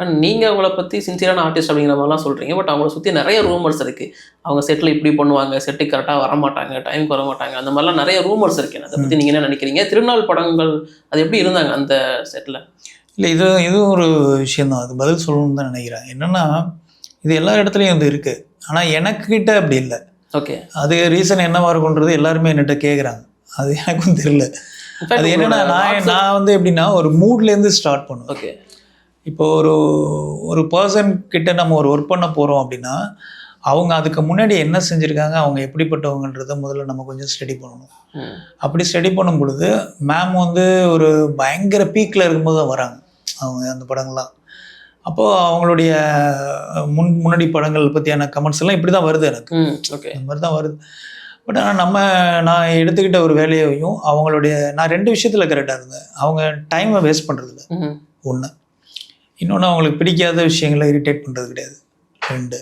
And நீங்கள் அவங்கள பற்றி சின்சியரான ஆர்டிஸ்ட் அப்படிங்கிற மாதிரிலாம் சொல்கிறீங்க. பட் அவங்கள சுற்றி நிறைய ரூமர்ஸ் இருக்குது. அவங்க செட்டில் இப்படி பண்ணுவாங்க, செட்டுக்கு கரெக்டாக வர மாட்டாங்க, டைமுக்கு வர மாட்டாங்க, அந்த மாதிரிலாம் நிறைய ரூமர்ஸ் இருக்குது. அதை பற்றி நீங்கள் என்ன நினைக்கிறீங்க? திருநாள் படங்கள் அது எப்படி இருந்தாங்க அந்த செட்டில்? இல்லை, இதுவும் ஒரு விஷயந்தான். அது பதில் சொல்லணும்னு தான் நினைக்கிறேன். என்னென்னா இது எல்லா இடத்துலையும் வந்து இருக்குது. ஆனால் எனக்கிட்ட அப்படி இல்லை. ஓகே, அது ரீசன் என்னவா இருக்குன்றது எல்லாருமே என்கிட்ட கேட்குறாங்க. அது எனக்கும் தெரியல. அது என்னென்னா நான் வந்து எப்படின்னா ஒரு மூட்லேருந்து ஸ்டார்ட் பண்ணுவேன். ஓகே, இப்போ ஒரு பர்சன் கிட்ட நம்ம ஒரு ஒர்க் பண்ண போகிறோம் அப்படின்னா அவங்க அதுக்கு முன்னாடி என்ன செஞ்சுருக்காங்க, அவங்க எப்படிப்பட்டவங்கன்றதை முதல்ல நம்ம கொஞ்சம் ஸ்டடி பண்ணணும். அப்படி ஸ்டடி பண்ணும் பொழுது மேம் வந்து ஒரு பயங்கர பீக்கில் இருக்கும்போது தான் வராங்க அவங்க அந்த படங்கள்லாம். அப்போது அவங்களுடைய முன்னாடி படங்கள் பற்றியான கமெண்ட்ஸ் எல்லாம் இப்படி தான் வருது எனக்கு. ஓகே, இந்த மாதிரி தான் வருது. பட் ஆனால் நான் எடுத்துக்கிட்ட ஒரு வேலையையும் அவங்களுடைய நான் 2 விஷயத்தில் கரெக்டாக இருந்தேன். அவங்க டைமை வேஸ்ட் பண்ணுறதில்ல ஒன்று. இன்னொன்று அவங்களுக்கு பிடிக்காத விஷயங்களை இரிட்டேட் பண்ணுறது கிடையாது 2.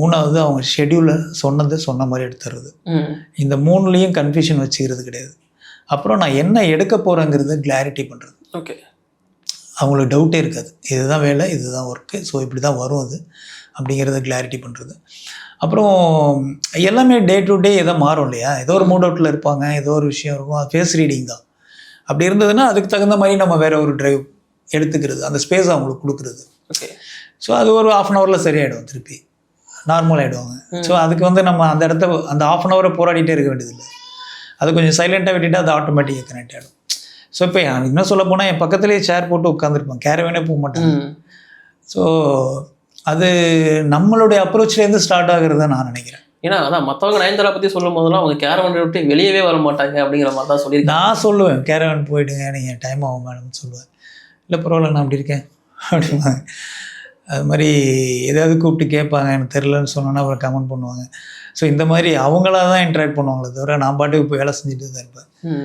3வது அவங்க ஷெட்யூலை சொன்ன மாதிரி எடுத்துறது. இந்த 3லேயும் கன்ஃபியூஷன் வச்சுக்கிறது கிடையாது. அப்புறம் நான் என்ன எடுக்க போகிறேங்கிறத கிளாரிட்டி பண்ணுறது. ஓகே, அவங்களுக்கு டவுட்டே இருக்காது. இதுதான் வேலை, இதுதான் ஒர்க்கு, ஸோ இப்படி தான் வரும் அது அப்படிங்கிறத கிளாரிட்டி பண்ணுறது. அப்புறம் எல்லாமே டே டு டே எதோ மாறும் இல்லையா. ஏதோ ஒரு மூட் அவுட்டில் இருப்பாங்க, ஏதோ ஒரு விஷயம் இருக்கும், அது ஃபேஸ் ரீடிங் தான். அப்படி இருந்ததுன்னா அதுக்கு தகுந்த மாதிரி நம்ம வேறு ஒரு ட்ரைவ் எடுத்துக்கிறது, அந்த ஸ்பேஸ் அவங்களுக்கு கொடுக்குறது. ஓகே, ஸோ அது ஒரு 1/2 ஹவரில் சரியாயிடும், திருப்பி நார்மல் ஆகிடுவாங்க. ஸோ அதுக்கு வந்து நம்ம அந்த இடத்த அந்த 1/2 ஹவரை போராடிட்டே இருக்க வேண்டியதில்லை. அது கொஞ்சம் சைலண்ட்டாக விட்டுட்டு அது ஆட்டோமேட்டிக்காக கனெக்ட் ஆகிடும். ஸோ இப்போ இன்னும் சொல்ல போனால் என் பக்கத்துலேயே சேர் போட்டு உட்காந்துருப்பேன், கேரவேனே போக மாட்டாங்க. ஸோ அது நம்மளுடைய அப்ரோச்லேருந்து ஸ்டார்ட் ஆகுறத நான் நினைக்கிறேன். ஏன்னா அதான் மற்றவங்க நயன்தாரா பற்றி சொல்லும் போதெல்லாம் அவங்க கேரவன் விட்டு வெளியவே வர மாட்டாங்க அப்படிங்கிற மாதிரி தான் சொல்லியிருக்கேன். நான் சொல்லுவேன், கேரவன் போயிடுங்க, நீங்கள் டைம் ஆகும் மேடம்னு சொல்லுவேன். இல்லை பரவாயில்ல, நான் அப்படி இருக்கேன் அப்படிம்பாங்க. அது மாதிரி ஏதாவது கூப்பிட்டு கேட்பாங்க, எனக்கு தெரிலன்னு சொன்னோன்னா அப்புறம் கமெண்ட் பண்ணுவாங்க. ஸோ இந்த மாதிரி அவங்களா தான் இன்ட்ராக்ட் பண்ணுவாங்களே தவிர நான் பாட்டுக்கு இப்போ வேலை செஞ்சுட்டு தான் இருப்பேன்.